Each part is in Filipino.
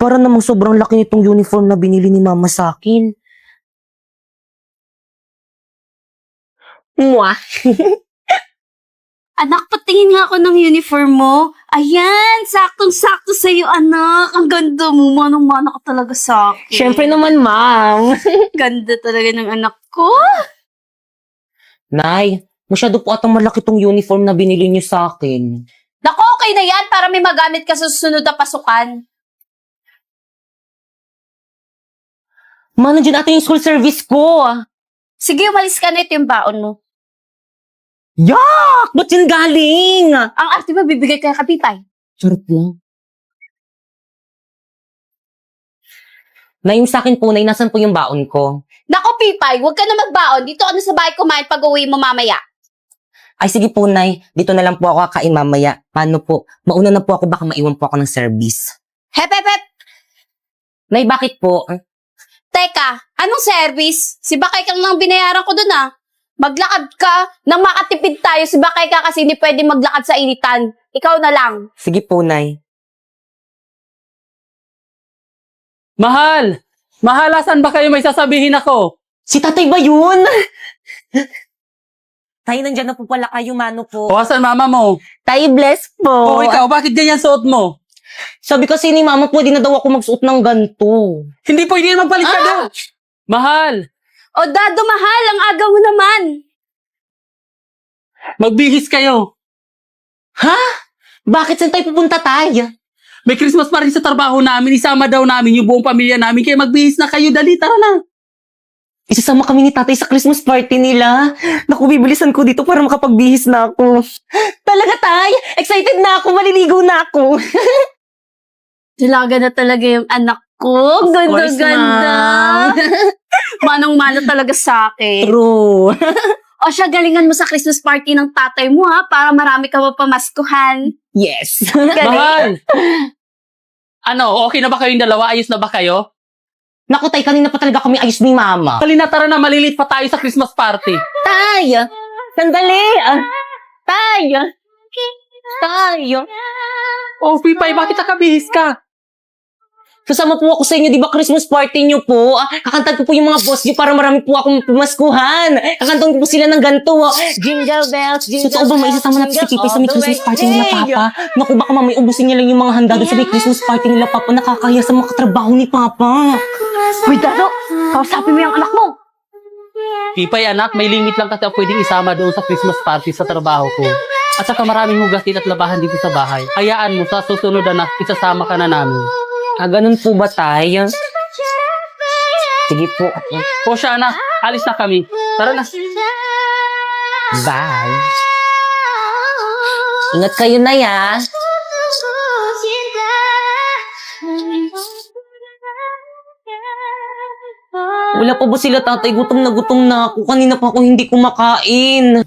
Para namang sobrang laki nitong uniform na binili ni mama sa akin. Mwah! Anak, patingin nga ako ng uniform mo. Ayan, saktong-sakto sa'yo, anak. Ang ganda mo, manang-mana ka talaga sa akin. Siyempre naman, ma'am. Ganda talaga ng anak ko. Nay, masyado po atang malaki tong uniform na binili niyo sa akin. Naku, okay na yan para may magamit ka sa susunod na pasukan. Ma, nandiyan ata yung school service ko. Sige, umalis ka na, ito yung baon mo. Yak! Ba't yan galing? Ang arte ba, bibigay ka kapitay? Charot lang. Nay, yung sa akin po, Nay, nasan po yung baon ko? Naku, Pipay, huwag ka na magbaon. Dito ka na sa bahay kumain pag uwi mo mamaya. Ay, sige po, Nay. Dito na lang po ako kakain mamaya. Paano po? Mauna na po ako, baka maiwan po ako ng service. Hep, hep, hep. Nay, bakit po? Teka, anong service? Si Bakay kang nang binayaran ko dun ah. Maglakad ka, nang makatipid tayo, si Bakay ka kasi hindi pwede maglakad sa initan. Ikaw na lang. Sige po, Nay. Mahal! Mahal, asan ba kayo? May sasabihin ako. Si tatay ba yun? Tay, nandyan na po pala kayo, mano po. O, asan mama mo? Tay, bless po. O, ikaw, bakit ganyan suot mo? Sabi kasi ni mama, pwede na daw ako magsuot ng ganito. Hindi pwede magpalit ka doon. Mahal! O Dado, mahal, ang aga mo naman. Magbihis kayo. Ha? Bakit saan tayo pupunta, Tay? May Christmas party sa trabaho namin. Isama daw namin yung buong pamilya namin. Kaya magbihis na kayo. Dali, tara na. Isasama kami ni tatay sa Christmas party nila. Naku, bibilisan ko dito para makapagbihis na ako. Talaga, Tay? Excited na ako, maliligo na ako. Dalaga na talaga yung anak ko. course, Ganda-ganda. Manong-mano talaga sa akin. True. O siya, galingan mo sa Christmas party ng tatay mo ha, para marami ka mapamaskuhan. Yes. Mahal! Ano, okay na ba kayong dalawa? Ayos na ba kayo? Naku, Tay, kanina pa talaga kami ayos ni mama. Dali na, tara na. Malilit pa tayo sa Christmas party. Tay! Sandali! Tay! Tay! Oh, Pipay, bakit nakabihis ka? Kasama po ako sa inyo, di ba Christmas party niyo po? Kakantan ko po yung mga boss niyo para marami po akong pumaskuhan. Kakantan ko po sila ng ganito. Jingle bells, jingle bells. Totoo ba, may isasama natin si Pipay sa may Christmas party nila, Papa? Naku, baka mamay ubusin niya lang yung mga handa doon sa may Christmas party nila, Papa. Nakakahiya sa mga katrabaho ni Papa. Uy, Dado, kausapin mo yung anak mo. Pipay, anak, may limit lang kasi ako pwedeng isama doon sa Christmas party sa trabaho ko. At saka maraming hugasin at labahan dito sa bahay. Hayaan mo, sa susunod anak, isasama ka na namin. Ganun po ba, Tay? Sige po. O siya, anak, alis na kami. Tara na. Bye. Ingat kayo na, ya. Wala pa ba sila, tatay? Gutom na ako. Kanina pa ako hindi kumakain.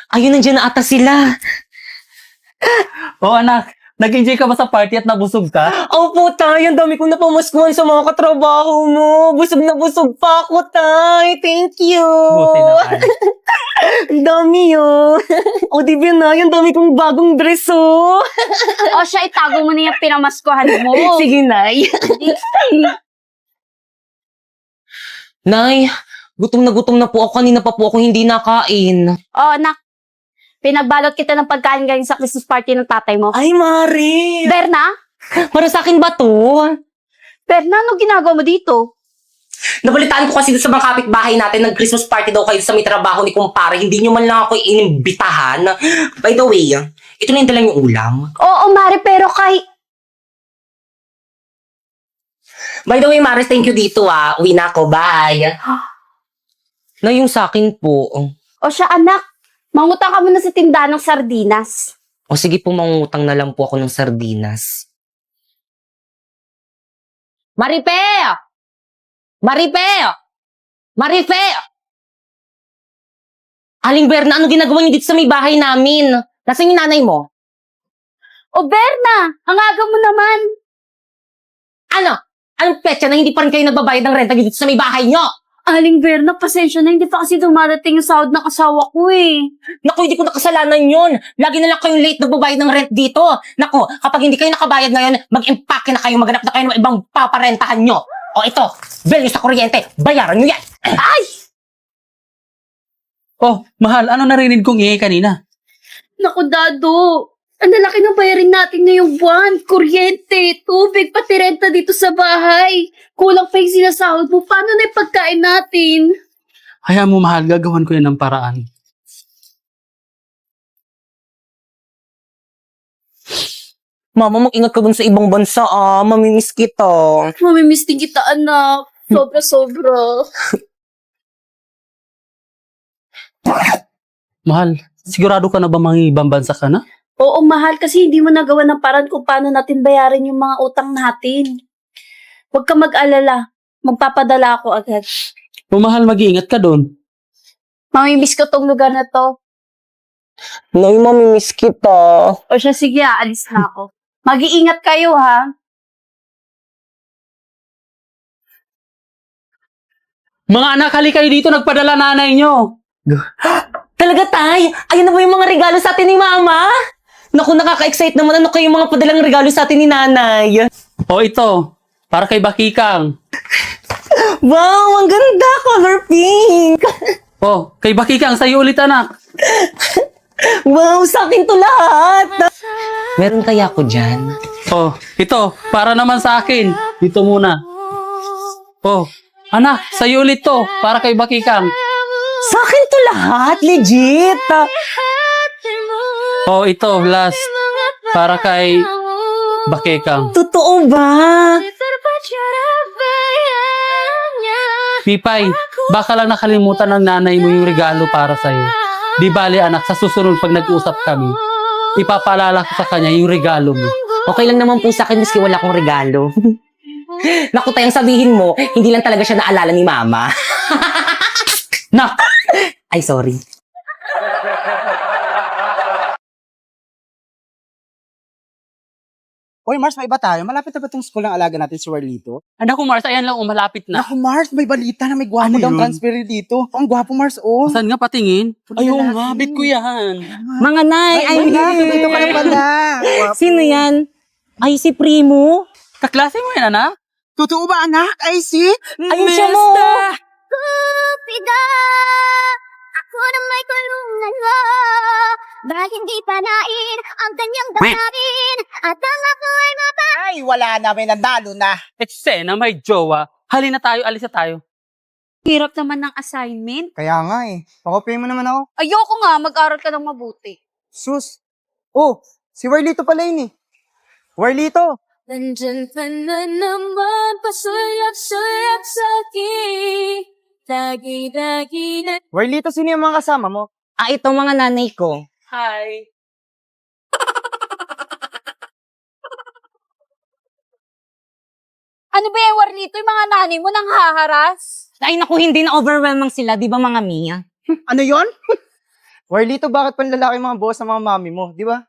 Ayun, nandiyan na ata sila. O anak, nag-enjoy ka ba sa party at nabusog ka? Opo, Tay. Ang dami kong napamaskuhan sa mga katrabaho mo. Busog na busog pa ako, Tay. Thank you. Buti naman. Ang dami, oh. O, di ba na? Ang dami kong bagong dress, oh. O siya, itago mo na yung pinamaskuhan mo. Sige, Nay. Nay, gutom na po ako. Kanina pa po ako hindi nakain. O anak, pinagbalot kita ng pagkain galing sa Christmas party ng tatay mo. Ay, Mari. Berna? Para sa akin ba to? Berna, ano ginagawa mo dito? Nabalitaan ko kasi sa mga kapitbahay natin, nag-Christmas party daw kayo sa may trabaho ni kumpare. Hindi nyo man lang ako inimbitahan. By the way, ito na yung dalang yung ulam. Oo, Mari, pero By the way, Maris, thank you dito, ah. Uwi na ako. Bye. Na yung sa akin po. O siya, anak, mangutang ka muna sa tindahan ng sardinas. O sige po, mangungutang na lang po ako ng sardinas. Maripe! Maripe! Maripe! Aling Berna, ano ginagawa niyo dito sa may bahay namin? Nasaan yung nanay mo? O Berna, ang aga mo naman. Ano? Anong petsa na hindi pa rin kayo nagbabayad ng renta dito sa may bahay niyo? Aling Berna, pasensya na. Hindi pa kasi dumarating yung sahod ng asawa ko eh. Naku, hindi ko nakasalanan yun. Lagi na lang kayong late nagbabayad ng rent dito. Naku, kapag hindi kayo nakabayad ngayon, mag-impake na kayo, maghanap na kayo ng ibang paparentahan nyo. O ito, bill nyo sa kuryente, bayaran nyo yan. Ay! Oh, mahal, ano narinig kong ingay kanina? Naku, Dado. Ang lalaki ng bayarin natin ngayong buwan. Kuryente, tubig, pati renta dito sa bahay. Kulang pa yung sinasahod mo. Paano na yung pagkain natin? Hayaan mo, mahal, gagawan ko yan ng paraan. Mama, mag-ingat ka dun sa ibang bansa, mamimiss kita. Mamimiss din kita, anak. Sobra-sobra. Mahal, sigurado ka na ba mangibang bansa ka na? Oo, mahal, kasi hindi mo nagawa ng paraan kung paano natin bayarin yung mga utang natin. Huwag ka mag-alala. Magpapadala ako agad. O mahal, mag-iingat ka doon. Mamimiss ko tong lugar na to. Nay, mamimiss kita. O siya, sige, aalis na ako. Mag-iingat kayo, ha? Mga anak, hali kayo dito, nagpadala nanay nyo. Talaga, Tay? Ayun na ba yung mga regalo sa atin ni Mama? Naku, nakaka-excite naman. Ano kayo mga padalang regalo sa atin ni Nanay? O ito, para kay Bakikang. Wow, ang ganda! Color pink! O, kay Bakikang, sa'yo ulit anak. Wow, sa akin to lahat! Meron kaya ako dyan? O, ito, para naman sa akin. Dito muna. O, anak, sa'yo ulit to, para kay Bakikang. Sa akin to lahat? Legit! O, ito, last, para kay Bakikang. Totoo ba? Pipay, baka lang nakalimutan ng nanay mo yung regalo para sa'yo. Di bali anak, sa susunod pag nag-usap kami, ipapaalala ko sa kanya yung regalo mo. Okay lang naman po sa akin miski wala akong regalo. Naku, Tay, ang sabihin mo, hindi lang talaga siya naalala ni Mama. Nak! Ay, sorry. Oy, Mars, may iba tayo. Malapit na ba itong school ng alaga natin si Warlito? Anak ko Mars, ayan lang, malapit na. Naku, Mars, may balita na may gwapo Ano daw yun? transfer dito. Ang gwapo, Mars, oh. Saan nga patingin? Puti Ayun lalaki. nga, bit ko yan. Mga Nay, Ay, dito ka na pala. Gwapo. Sino yan? Ay, si Primo? Kaklase mo yan, anak? Totoo ba, anak? Ay, si? Ayun siya mo! Kupida, ako na may tulungan mo. Dahil hindi panain ang kanyang damdamin. At ang ako ay Ay, wala na. May nandalo na. Eksena, may jowa. Halina tayo, alis na tayo. Hirap naman ng assignment. Kaya nga eh. Pakopyahin mo naman ako. Ayoko nga, mag-aral ka ng mabuti. Sus. Oh, si Warlito pala yun eh. Warlito. nandyan ka na naman, pasulap-sulap sa akin. Lagi-lagi na Warlito, sino yung mga kasama mo? Ito mga nanay ko. Hi. Ano ba yung Warlito? Yung mga nanay mo nang haharas? Ay, naku, hindi na overwhelming sila. Di ba, mga Mia? Ano yon? Warlito, bakit panlalaki mga boss ng mga mami mo? Di ba?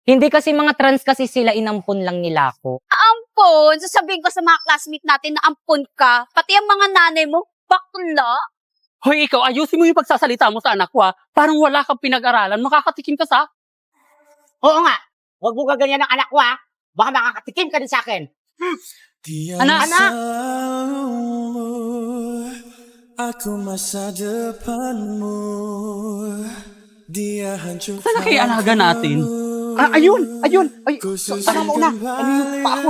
Hindi kasi mga trans kasi sila, inampun lang nila ako. Ampon, sasabihin ko sa mga classmate natin na ampon ka. Pati ang mga nanay mo, bakla. Hoy, ikaw, ayusin mo yung pagsasalita mo sa anak ko, ha? Parang wala kang pinag-aralan. Makakatikim ka sa... Oo nga. Huwag mo gaganyan ng anak ko, ha? Baka makakatikim ka din sa akin. Anak! Anak! Aku masa depanmu. Dia hancur. Saan na kayo alaga natin? Ayun! Ay, tama mo na. Ano yung paa ko?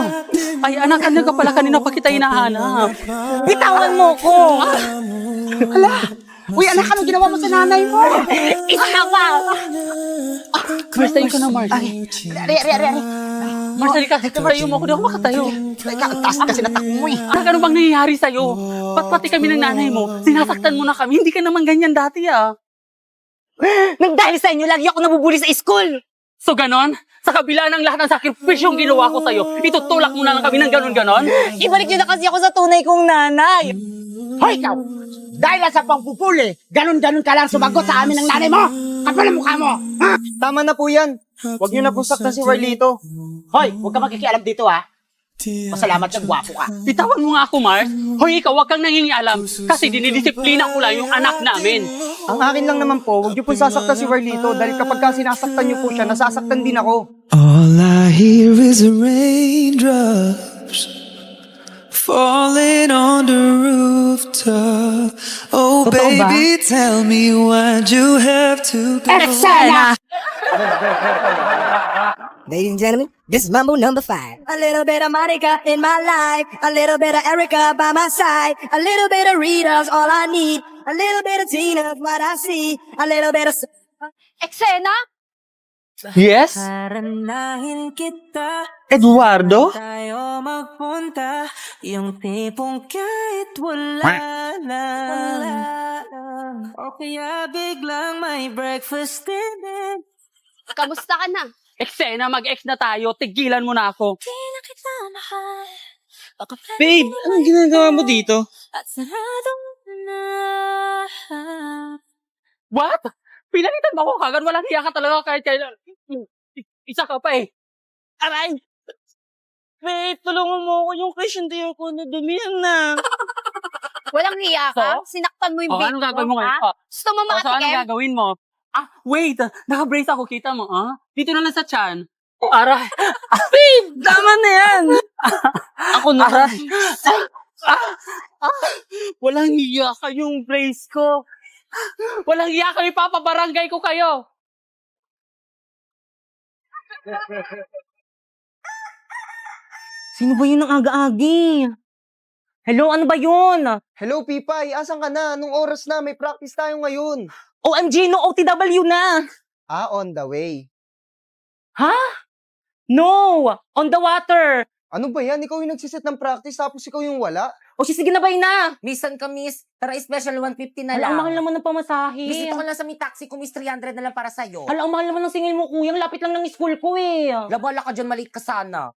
Ay, anak, ano ka pala kanina pa kita hinahanap? Bitawan mo ko! Uy, anak, anong ginawa mo sa nanay mo? Isawa! Mars, tayo ka na, Mars. Mars, halika. Tayo mo ako, di ako makatayo. Taas kasi natakbo mo eh. Anak, ano bang nangyayari sa'yo? Ba't pati kami ng nanay mo? Sinasaktan mo na kami. Hindi ka naman ganyan dati, ah. Nagdahil sa inyo, lagi ako nabubuli sa school! So, ganon? Sa kabila ng lahat ng sakripisyong ginawa ko sa'yo, itutulak mo na lang kami ng ganon-ganon? Ibalik niyo na kasi ako sa tunay kong nanay! Hoy, ikaw! Dahil lang sa pangpupuli, ganun-ganun ka lang sumagot sa amin ng nanay mo! Kapal ang mukha mo! Tama na po yan. Huwag niyo na po saktan si Warlito. Hoy, huwag ka makikialam dito, ha? Pasalamat ka, gwapo ka. Bitawan mo nga ako, Mars. Hoy, ikaw, wag kang nangingialam. Kasi dinidisiplina ko lang yung anak namin. Ang akin lang naman po, huwag niyo po sasaktan si Warlito dahil kapag ka sinasaktan niyo po siya, nasasaktan din ako. All I hear is raindrops falling on the rooftop. Oh, Totoo ba? baby, tell me why'd you have to go? Eksena! Ladies and gentlemen, this is Mambo number 5. A little bit of Monica in my life, a little bit of Erica by my side, a little bit of Rita's all I need, a little bit of Tina's what I see, a little bit of... Eksena? Yes? Paranahin kita, Eduardo? tayo magpunta, yung tipong kahit wala lang, o kaya biglang may breakfast din. Kamusta ka na? Eksena, mag-ex na tayo. Tigilan mo na ako. Di na kita mahal, baka Babe, anong ginagawa mo dito? at saradong na. What? Pinalitan mo ako kagad. Walang hiya ka talaga kahit kailan. Isa ka pa eh. Aray! Babe, tulungan mo ako yung crush, hindi ako nadumihan na. Walang hiya ka? Sinaktan mo yung Oh, babe anong gagawin mo ngayon? ha? Gusto mo So, anong makatikim? gagawin mo? Ah, wait. Naka-brace ako. Kita mo, ah? Dito na lang sa chan. Oh, aray. Babe, tama na yan. Ako na. Aray. Walang hiya kayong brace ko. Walang hiya kayo, papabarangay ko kayo. Sino ba yun ang aga-agi? Hello, ano ba yun? Hello, Pipay, asan ka na? Anong oras na? May practice tayo ngayon. OMG, no OTW na. Ah, on the way. Ha? No! On the water! Ano ba yan? Ikaw yung nagsiset ng practice tapos ikaw yung wala? O sige na, bay na! Missan ka, miss. Tara, special 150 na Ala, ang lang. mahal naman ng pamasahe. Miss, ito ka lang sa may taxi ko, miss. 300 na lang para sa'yo. Ala, ang mahal naman ng singil mo, kuya. Ang lapit lang ng school ko eh. Labala ka dyan, maliit ka sana.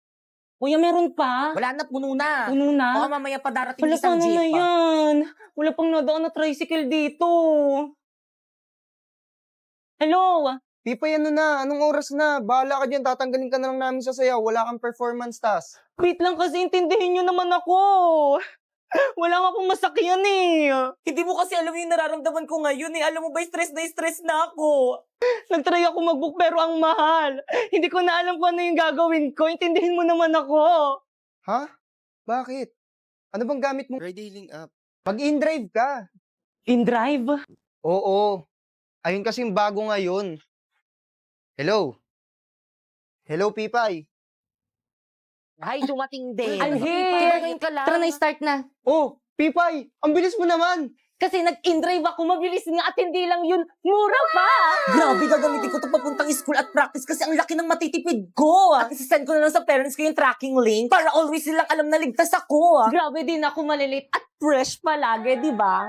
Kuya, meron pa? Wala na, puno na. Puno Baka na? mamaya pa darating Wala, isang paano na jeep. yan? Wala pang nadaan na tricycle dito. Hello? Pipay, ano na? Anong oras na? Bahala ka dyan, tatanggalin ka na lang namin sa sayaw. Wala kang performance task. Wait lang kasi intindihin nyo naman ako. Wala nga akong masakyan eh. Hindi mo kasi alam yung nararamdaman ko ngayon eh. Alam mo ba, stress na ako. Nagtry ako mag-book pero ang mahal. Hindi ko na alam kung ano yung gagawin ko. Intindihin mo naman ako. Ha? Bakit? Ano bang gamit mo? Ride-hailing app. Mag-in-drive ka. In-drive? Oo. Ayun kasing bago ngayon. Hello? Hello, Pipay? Ay, dumating din. Alhe! Tingnan ka lang. Tara na, start na. Oh, Pipay! Ang bilis mo naman! Kasi nag-in-drive ako, mabilis nga at hindi lang yun, mura pa! Grabe, gagamitin ko ito papuntang school at practice kasi ang laki ng matitipid ko. At isasend ko na lang sa parents ko yung tracking link para always silang alam na ligtas ako. Grabe din ako malilate at fresh palagi, di ba?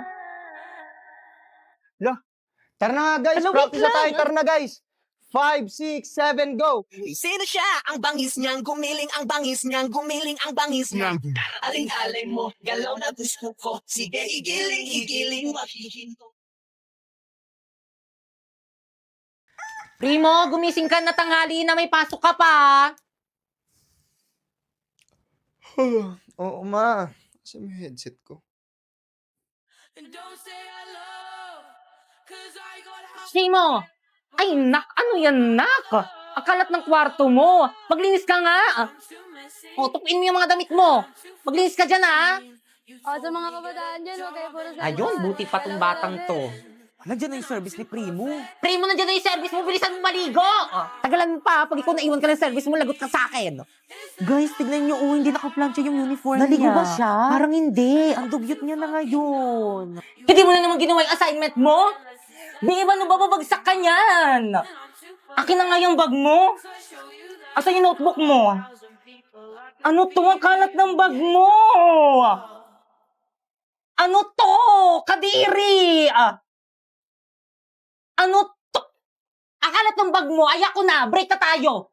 Tara na nga, guys! Hello, Practice wait na tayo! lang. Tara na, guys! 5, 6, 7, go! Sino siya? Ang bangis niyang gumiling, ang bangis niyang gumiling, ang bangis niyang aling-alay mo, galaw na gusto ko. Sige, higiling, mahihinto. Primo, gumising ka na tanghali na may pasok ka pa. Oo, ma. Kasi may headset ko. Primo! Ay, nak! Ano yan, nak? Ang kalat ng kwarto mo. Maglinis ka nga. O, tupuin mo yung mga damit mo. Maglinis ka dyan, ha? O, sa mga kabataan dyan, huwag kayo puro sa... Ayun, buti pa tong batang to. Nandiyan na yung service ni Primo. Primo, nandiyan na yung service mo. Bilisan mo maligo. Tagalan mo pa, pag ikaw naiwan ka ng service mo, lagot ka sa akin. Guys, tignan nyo. Hindi nakaplansya yung uniform Naligo niya. ba siya? Parang hindi. Ang dugyot niya na ngayon. Hindi mo na naman ginawa yung assignment mo? Di ba na bababagsak ka niyan? Akin na nga yung bag mo. Asan yung notebook mo? Ano to? Ang kalat ng bag mo. Ano to? Kadiri. Ano to? Ang kalat ng bag mo. Ay ako na. Break na tayo.